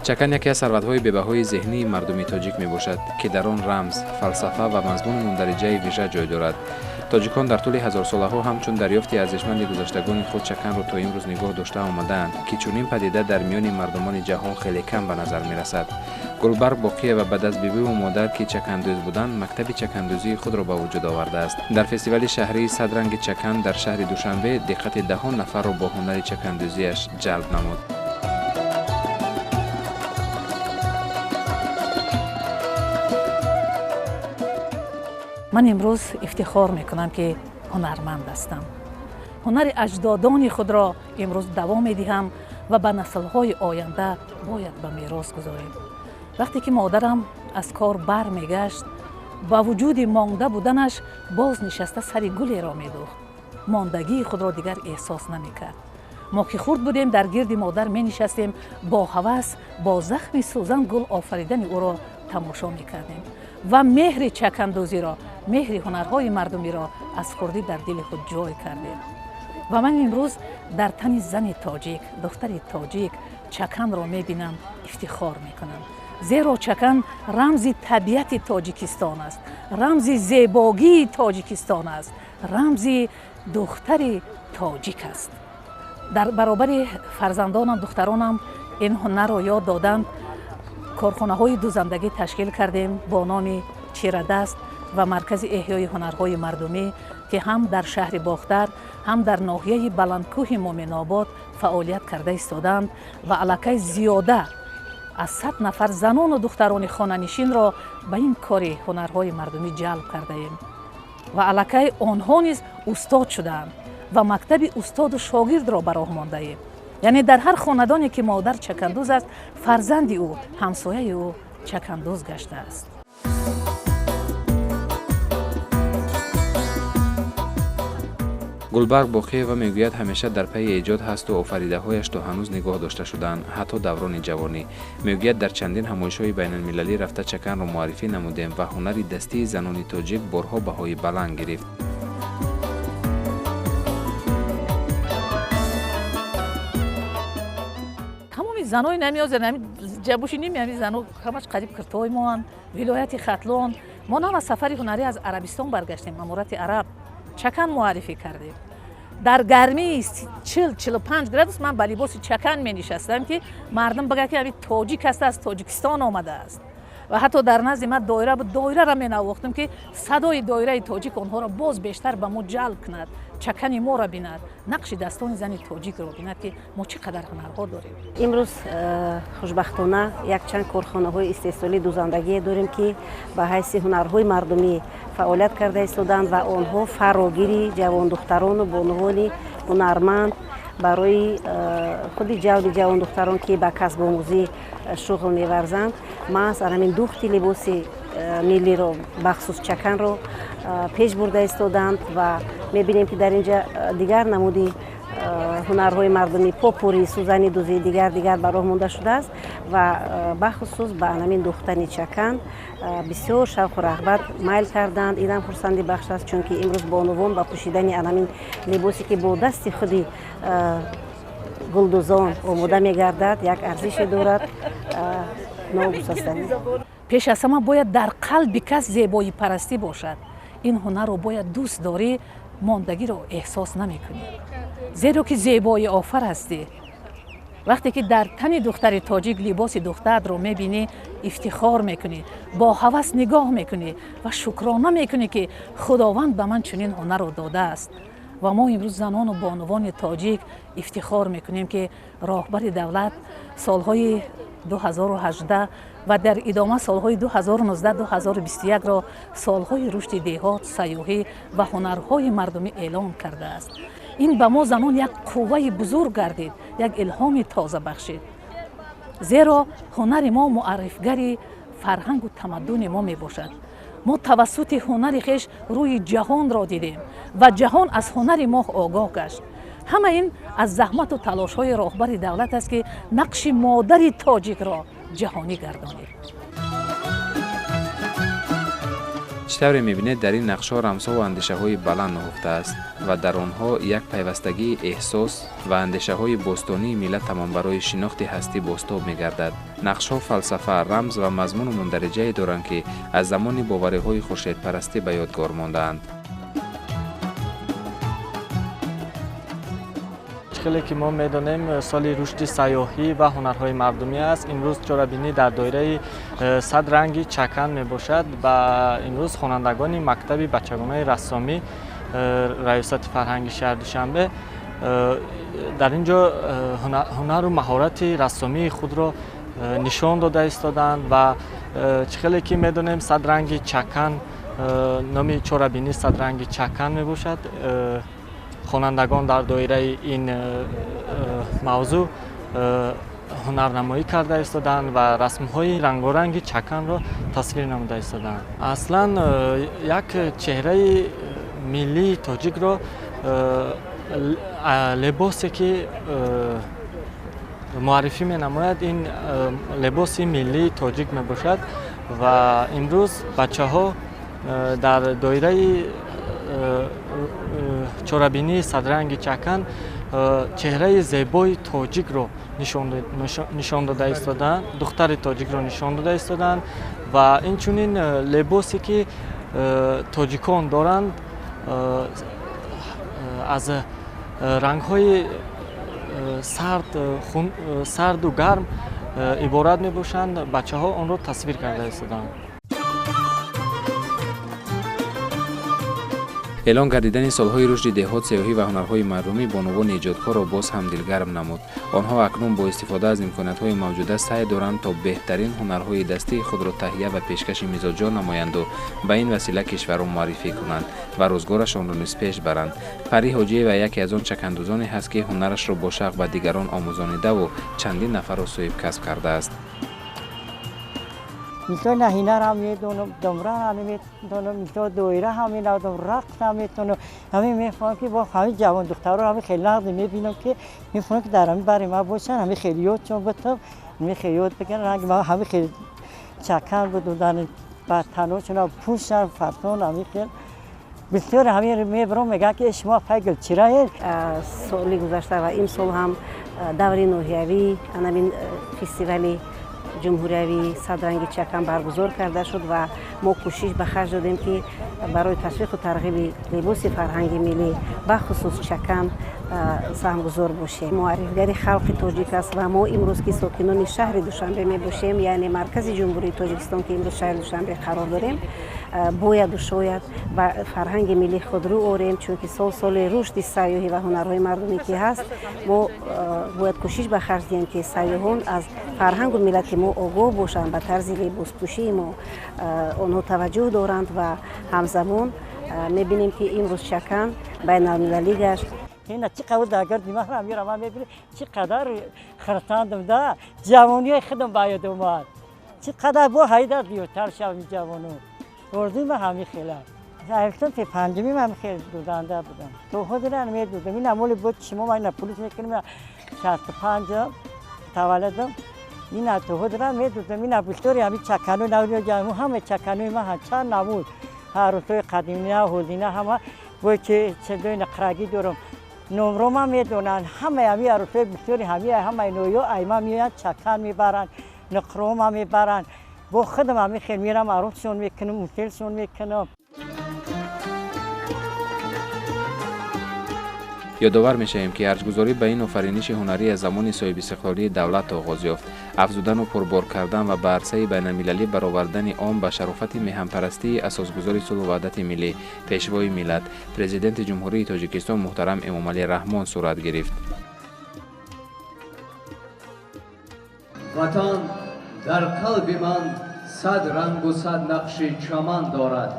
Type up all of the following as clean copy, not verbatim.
چکن یکی از ثروت‌های بی‌بهای ذهنی مردم تاجیک میباشد که در آن رمز، فلسفه و مضمون مندرجه ویژه جای دارد. تاجیکان در طول هزار سالها همچون دریافتی ارزشمند گذشتگان خود چکن را تا امروز نگاه داشته آمدند که چنین پدیده در میان مردمان جهان خیلی کم به نظر میرسد. گلبرگ باقی و بعد از بیبی و مادر که چکندوز بودند، مکتب چکندوزی خود را به وجود آورده است. در فستیوال شهری صد رنگ چکن در شهر دوشنبه دقت دهان نفر را با هنر چکندوزیش جلب نمود. من امروز افتخار میکنم که هنرمند هستم. هنر اجدادان خود را امروز دوام میدهم و به نسل‌های آینده باید به میراث گذاریم. وقتی که مادرم از کار بر میگشت، با وجود مانده بودنش باز نشسته سر گلی را میدوخت. ماندگی خود را دیگر احساس نمیکرد. ما که خرد بودیم در گرد مادر می نشستیم، با هوس با زخم سوزن گل آفریدن او را تماشا میکردیم و مهر چکندوزی را، مهر هنرهای مردمی را از خردی در دل خود جای کردیم. و من امروز در تن زن تاجیک، دختر تاجیک چکن را میبینم، افتخار میکنم. زیرا چکن رمز طبیعت تاجیکستان است، رمز زیبایی تاجیکستان است، رمز دختر تاجیک است. در برابر فرزندانم، دخترانم این هنر را یاد دادند. کارخانه‌های دوزندگی تشکیل کردیم با نام چیردست و مرکز احیای هنرهای مردمی که هم در شهر باختر هم در ناحیه بلندکوه مومن آباد فعالیت کرده ایستادند و علاقه زیاده از 100 نفر زنان و دختران خانه‌نشین را به این کار هنرهای مردمی جلب کرده ایم و علاقه آنها نیز استاد شدند و مکتب استاد و شاگرد را به راه مانده ایم. یعنی در هر خاندانی که مادر چکندوز است، فرزند او، همسایه او چکندوز گشته است. گلبرگ باقی و میگوید همیشه در پی ایجاد هست و آفریده هایش تا هنوز نگاه داشته شدند، حتی دوران جوانی. میگوید در چندین همایش‌های بین المللی رفته چکن را معرفی نمودیم و هنر دستی زنان تاجیک بارها بهای بلند گرفت. زنای نمیاز جبوشی نمیامی زنو همش قریب کرتای ما ولایت ختلان ما هم از سفر هنری از عربستان برگشتیم، امارات عرب چکن معرفی کردیم. در گرمی 40-45 گرادوس من با لباس چکن می نشستم که مردم بگه که این تاجیک است، از تاجیکستان آمده است. و حتی در نزد من دایره را می نواختم که صدای دایره تاجیک آنها را باز بیشتر به ما جلب کند، چکن ما را بیند، نقش دستان زن تاجیک را بیند که ما چقدر هنرها داریم. امروز خوشبختانه یک چند کارخانه های استحصالی دوزندگی داریم که به حیث هنرهای مردمی فعالیت کرده ایستادند و آنها فراگیری جوان دختران و بانوان هنرمند برای خود جوان دختران که به کسب آموزی شغل می‌ورزند. ما از همین دوخت لباس ملی رو بخصوص چکن رو پیش برده ایستادند و می‌بینیم که در اینجا دیگر نمودی هنرهای مردمی پاپوری، سوزنی دوزی دیگر به راه مانده شده است و بخصوص به همین دوختن چکن بسیار شوق و رغبت میل کردند. اینم خرسندی بخش است چون که امروز بانوان با پوشیدن همین لباسی که با دست خودی گلدوزان آماده می‌گردد یک ارزش دارد ناگسستنی. پیش از همه باید در قلب کس زیبایی پرستی باشد. این هنر رو باید دوست داری، ماندگی رو احساس نمی‌کنی. زیرا که زیبایی آفر هستی. وقتی که در تن دختر تاجیک لباس دختر رو می‌بینی، افتخار می‌کنی، با هوس نگاه می‌کنی و شکرانه می‌کنی که خداوند به من چنین هنر رو داده است. و ما امروز زنان و بانوان تاجیک افتخار میکنیم که راهبر دولت سالهای 2018 و در ادامه سالهای 2019-2021 را سالهای رشد دهات، سیاحی و هنرهای مردمی اعلام کرده است. این به ما زنان یک قوه بزرگ گردید، یک الهام تازه بخشید. زیرا هنر ما معرفگری فرهنگ و تمدن ما می باشد. ما توسط هنر خویش روی جهان را دیدیم و جهان از هنر ما آگاه گشت. همه این از زحمت و تلاش های راهبر دولت است که نقش مادر تاجیک را جهانی گردانید. چطور می‌بینید در این نقش‌ها رمزها و اندیشه‌های بلند نهفته است و در آنها یک پیوستگی احساس و اندیشه‌های باستانی ملت تمام برای شناخت هستی بازتاب می‌گردد. نقش‌ها فلسفه، رمز و مضمون مندرجه‌ای دارند که از زمان باوری‌های خورشیدپرستی به یادگار مانده‌اند. خیلی که ما میدانیم سال رشد سیاحی و هنرهای مردمی است. امروز چرابینی در دایره 100 رنگی چکن می باشد و امروز خوانندگان مکتب بچگانه رسامی ریاست فرهنگ شهر دوشنبه در اینجا هنر و مهارت رسامی خود را نشان داده ایستادند و خیلی که میدانیم 100 رنگی چکن، نام چرابینی 100 رنگی چکن می باشد. خوانندگان در دایره این موضوع هنرنمایی کرده ایستادند و رسم‌های رنگارنگ چکن را تصویر نموده ایستادند. اصلا یک چهره ملی تاجیک را لباسی که معرفی می نماید این لباس ملی تاجیک می باشد و امروز بچه ها در دایره چرابینی 100 رنگ چکن چهره زیبای تاجیک را نشان داده ایستادند، دختر تاجیک را نشان داده ایستادند و اینچنین لباسی که تاجیکان دارند از رنگ‌های سرد و گرم عبارت می باشند. بچه‌ها آن را تصویر کرده ایستادند. اعلان گردیدن سالهای رشد دهات، سیاحی و هنرهای مردمی بانوان ایجادکار را باز هم دلگرم نمود. آنها اکنون با استفاده از امکانات‌های موجوده سعی دارند تا بهترین هنرهای دستی خود را تهیه و پیشکش مزاج‌ها نمایند و به این وسیله کشور را معرفی کنند و روزگارشان را نیز پیش برند. پری حاجی و یکی از آن چکندوزانی هست که هنرش را با شوق به دیگران آموزانیده و چندین نفر را صاحب کسب کرده است. مثل نهینه هم میدونم، دمره هم میدونم، مثل دویره هم میدونم، رقص هم میدونم. همین میفهمم که با همین جوان دخترها همین خیلی نقد میبینم که میفهمم که در همین برای ما باشن، همین خیلی یاد چون بتم، همین خیلی یاد بگن رنگ ما همین خیلی چکن بودن بعد تنوشون پوشن فرسون همین خیلی بسیار همین میبرم میگن که شما پیگل چرایید. سالی گذشته و این سال هم دوره نوحیوی همین فستیوالی جمهوریوی 100 رنگ چکن برگزار کرده شد و ما کوشش به خرج دادیم که برای تشویق و ترغیب لباس فرهنگی ملی به خصوص چکن سهمگذار باشیم. معرفیگری خلق تاجیک است و ما امروز که ساکنان شهر دوشنبه می باشیم، یعنی مرکز جمهوری تاجیکستان که امروز شهر دوشنبه قرار داریم، باید و شاید به فرهنگ ملی خود رو آوریم، چون که سال رشد سیاحی و هنرهای مردمی که هست. ما باید کوشش به خرج دهیم که سیاحان از فرهنگ و ملت ما آگاه باشند، به طرز لباس پوشی ما آنها توجه دارند و همزمان میبینیم که امروز چکن بین المللی گشت. این چقدر اگر دیمه را میرم من میبینم چقدر خرساندم ده جوانی خودم باید اومد، چقدر با هیدر بیوتر شوم جوانو اردوی من همین خیلی افتم که پنجمی من خیلی دودنده بودم تو خود را میدودم. این امولی بود شما من پلیس میکنم 65 تولدم این تو خود را میدودم. این بسیاری همین چکنو نوری جمعو همه چکنوی من چند نمود هر روزای قدیمی ها هولینه همه باید که چندوی نقرگی دارم نمرو ما میدونن همه همی عروسای بسیاری همه نویو ایما میاد چکن میبرن نقرو ما میبرن با خودم همی خیلی میرم عروسشون میکنم موتیلشون میکنم. یادآور میشیم که ارزگذاری به این آفرینش هنری از زمان صاحب استقلالی دولت آغاز یافت. افزودن و پربار کردن و به عرصه بین المللی برآوردن عام به شرافت میهن‌پرستی اساسگذار صلح و وحدت ملی پیشوای ملت پرزیدنت جمهوری تاجیکستان محترم امامعلی رحمان صورت گرفت. وطن در قلب من صد رنگ و صد نقش چمن دارد.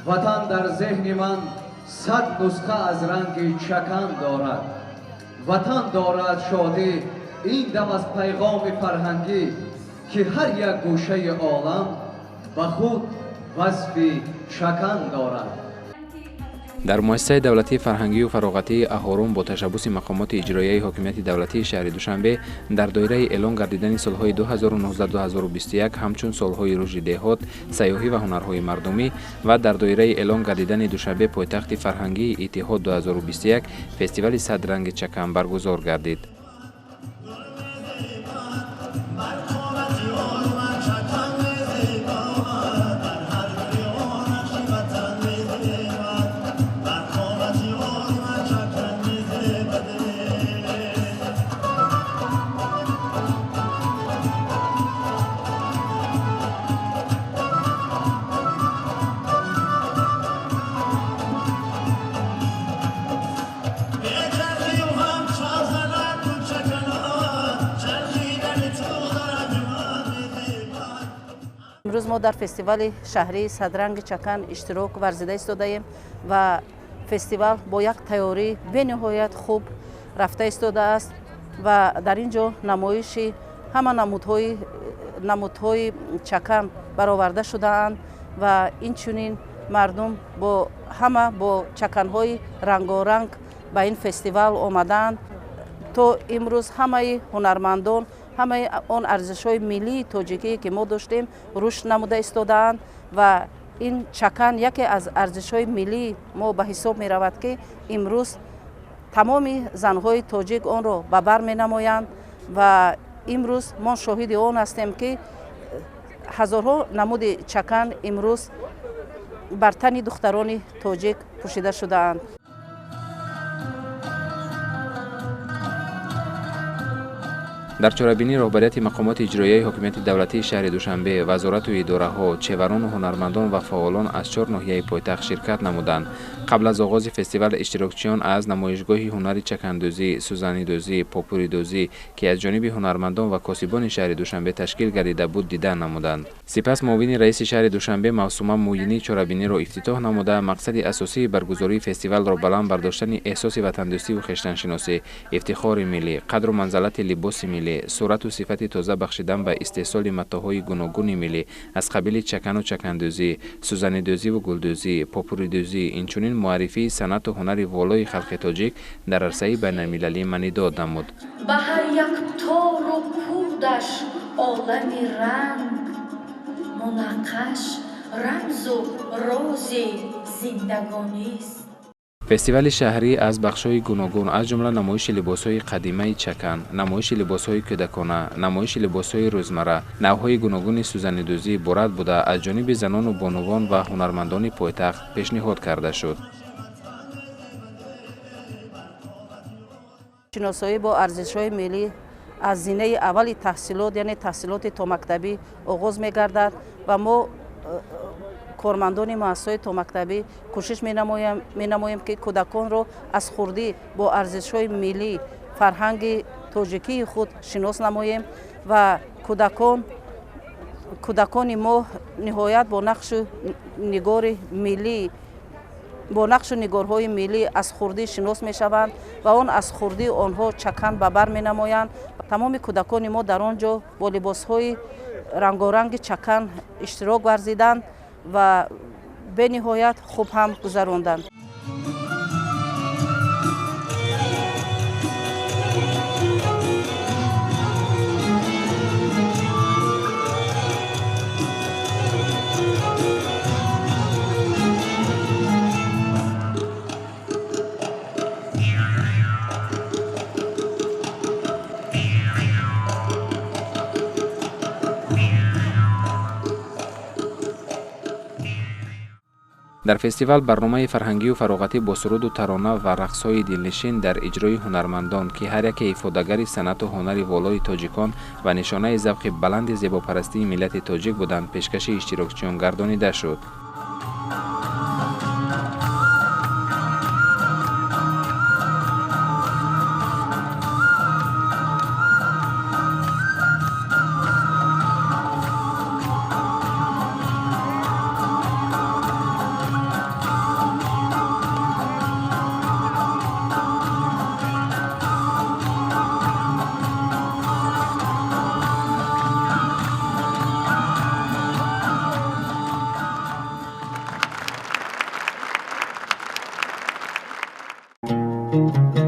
وطن در ذهن من صد نسخه از رنگ چکن دارد. وطن دارد شادی این دم از پیغام فرهنگی که هر یک گوشه عالم به خود وصف چکن دارد. در مؤسسه دولتی فرهنگی و فراغتی اهورم با تشبث مقامات اجرایی حاکمیت دولتی شهر دوشنبه در دایره اعلان گردیدن سالهای 2019-2021 همچون سالهای رشد دهات، سیاحی و هنرهای مردمی و در دایره اعلان گردیدن دوشنبه پایتخت فرهنگی اتحاد 2021 فستیوال صد رنگ چکن برگزار گردید. امروز ما در فستیوال شهری صدرنگ چکن اشتراک ورزیده ایستاده‌ایم و فستیوال با یک تیاری بنهایت خوب رفته ایستاده است و در اینجا نمایش همه نمودهای چکن برآورده شده‌اند و اینچنین مردم با همه با چکن‌های رنگارنگ به این فستیوال آمدند. تا امروز همه هنرمندان همه آن ارزش‌های ملی تاجیکی که ما داشتیم رشد نموده ایستادند و این چکن یکی از ارزش‌های ملی ما به حساب می رود که امروز تمام زن‌های تاجیک آن را به بر می نمایند و امروز ما شاهد آن هستیم که هزارها نمود چکن امروز بر تن دختران تاجیک پوشیده شده‌اند. در چاره‌بینی رهبریت مقامات اجرایی حاکمیت دولتی شهر دوشنبه، وزارت و اداره‌ها، چهوران و هنرمندان و فعالان از 4 ناحیه پایتخت شرکت نمودند. قبل از آغاز فستیوال اشتراکچیان از نمایشگاه هنر چکندوزی، سوزنیدوزی، پاپوریدوزی که از جانب هنرمندان و کاسبان شهر دوشنبه تشکیل گردیده بود دیدن نمودند. سپس معاون رئیس شهر دوشنبه معصومه موینی چاره‌بینی را افتتاح نموده مقصد اساسی برگزاری فستیوال را بلند برداشتن احساس وطن‌دوستی و خویشتن‌شناسی، افتخار ملی، قدر و منزلت لباس ملی، صورت و صفت تازه بخشیدن به استحصال متاعهای گوناگون ملی از قبیل چکن و چکندوزی، سوزنیدوزی و گلدوزی، پاپوریدوزی، اینچنین معرفی صنعت و هنر والای خلق تاجیک در عرصه بین‌المللی معنی داد نمود. به هر یک تار و پودش عالمی رنگ، منقش رمز و راز زندگانی است. فستیوال شهری از بخش‌های گوناگون از جمله نمایش لباس‌های قدیمی چکن، نمایش لباس‌های کودکانه، نمایش لباس‌های روزمره، نوع‌های گوناگون سوزنیدوزی بورد بوده از جانب زنان و بانوان و هنرمندان پایتخت پیشنهاد کرده شد. شناسایی با ارزش‌های ملی از زینه اول تحصیلات یعنی تحصیلات تا مکتبی آغاز می‌گردد و ما کارمندان مؤسسات تا مکتبی کوشش می‌نماییم که کودکان را از خردی با ارزش‌های ملی فرهنگ تاجیکی خود شناس نماییم و کودکان ما نهایت با نقش نگار ملی با نقش نگارهای ملی از خردی شناس می‌شوند و آن از خردی آنها چکن به بر می‌نمایند. تمام کودکان ما در آنجا با لباس‌های رنگارنگ چکن اشتراک ورزیدند و به نهایت خوب هم گذراندند. در فستیوال برنامه فرهنگی و فراغتی با سرود و ترانه و رقص‌های دلنشین در اجرای هنرمندان که هر یک افاده‌گر صنعت و هنر والای تاجیکان و نشانه ذوق بلند زیباپرستی ملت تاجیک بودند پیشکش اشتراکچیان گردانیده شد.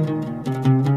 شد.